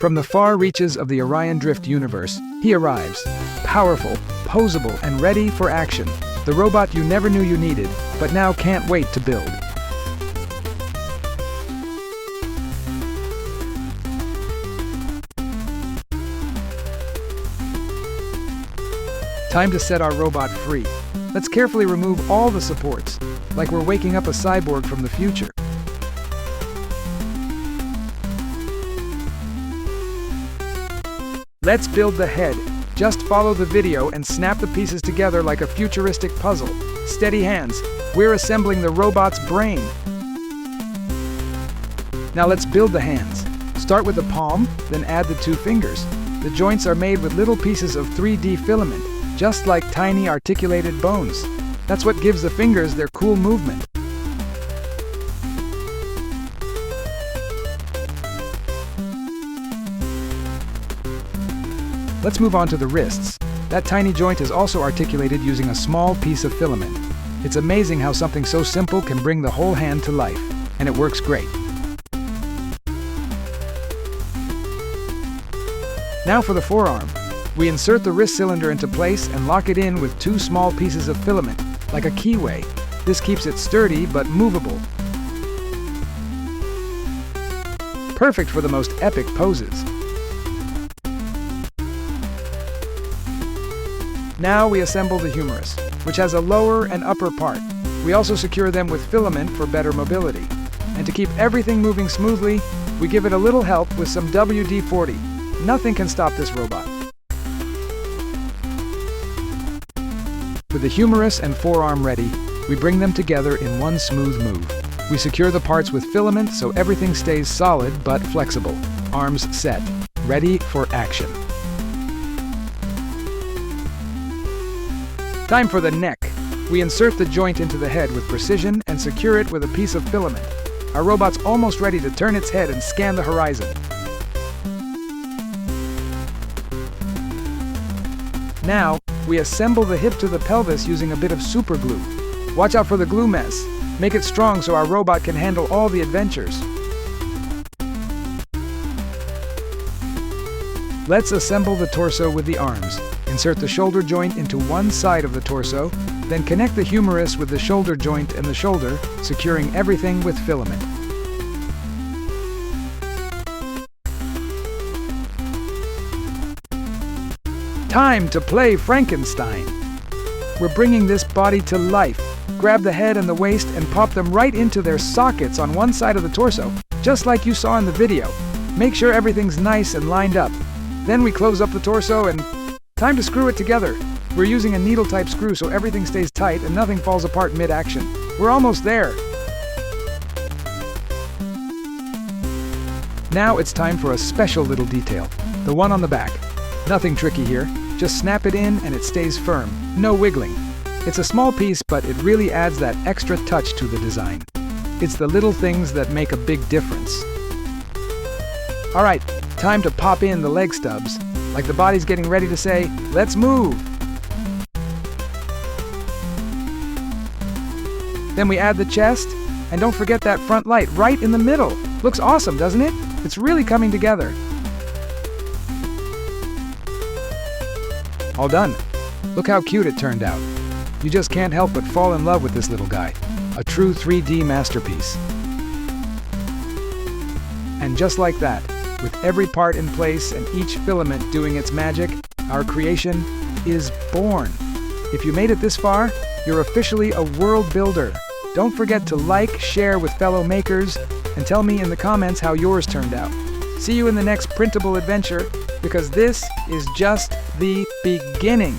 From the far reaches of the Orion Drift universe, he arrives, powerful, posable, and ready for action. The robot you never knew you needed, but now can't wait to build. Time to set our robot free. Let's carefully remove all the supports, like we're waking up a cyborg from the future. Let's build the head. Just follow the video and snap the pieces together like a futuristic puzzle. Steady hands. We're assembling the robot's brain. Now let's build the hands. Start with the palm, then add the 2 fingers. The joints are made with little pieces of 3D filament, just like tiny articulated bones. That's what gives the fingers their cool movement. Let's move on to the wrists. That tiny joint is also articulated using a small piece of filament. It's amazing how something so simple can bring the whole hand to life, and it works great. Now for the forearm. We insert the wrist cylinder into place and lock it in with 2 small pieces of filament, like a keyway. This keeps it sturdy but movable. Perfect for the most epic poses. Now we assemble the humerus, which has a lower and upper part. We also secure them with filament for better mobility. And to keep everything moving smoothly, we give it a little help with some WD-40. Nothing can stop this robot. With the humerus and forearm ready, we bring them together in one smooth move. We secure the parts with filament so everything stays solid but flexible. Arms set, ready for action. Time for the neck. We insert the joint into the head with precision and secure it with a piece of filament. Our robot's almost ready to turn its head and scan the horizon. Now, we assemble the hip to the pelvis using a bit of super glue. Watch out for the glue mess. Make it strong so our robot can handle all the adventures. Let's assemble the torso with the arms. Insert the shoulder joint into one side of the torso, then connect the humerus with the shoulder joint and the shoulder, securing everything with filament. Time to play Frankenstein! We're bringing this body to life. Grab the head and the waist and pop them right into their sockets on one side of the torso, just like you saw in the video. Make sure everything's nice and lined up. Then we close up the torso and time to screw it together. We're using a needle-type screw so everything stays tight and nothing falls apart mid-action. We're almost there. Now it's time for a special little detail, the one on the back. Nothing tricky here. Just snap it in and it stays firm. No wiggling. It's a small piece, but it really adds that extra touch to the design. It's the little things that make a big difference. All right, time to pop in the leg stubs. Like the body's getting ready to say, let's move. Then we add the chest, and don't forget that front light right in the middle. Looks awesome, doesn't it? It's really coming together. All done. Look how cute it turned out. You just can't help but fall in love with this little guy. A true 3D masterpiece. And just like that, with every part in place and each filament doing its magic, our creation is born. If you made it this far, you're officially a world builder. Don't forget to like, share with fellow makers, and tell me in the comments how yours turned out. See you in the next printable adventure, because this is just the beginning.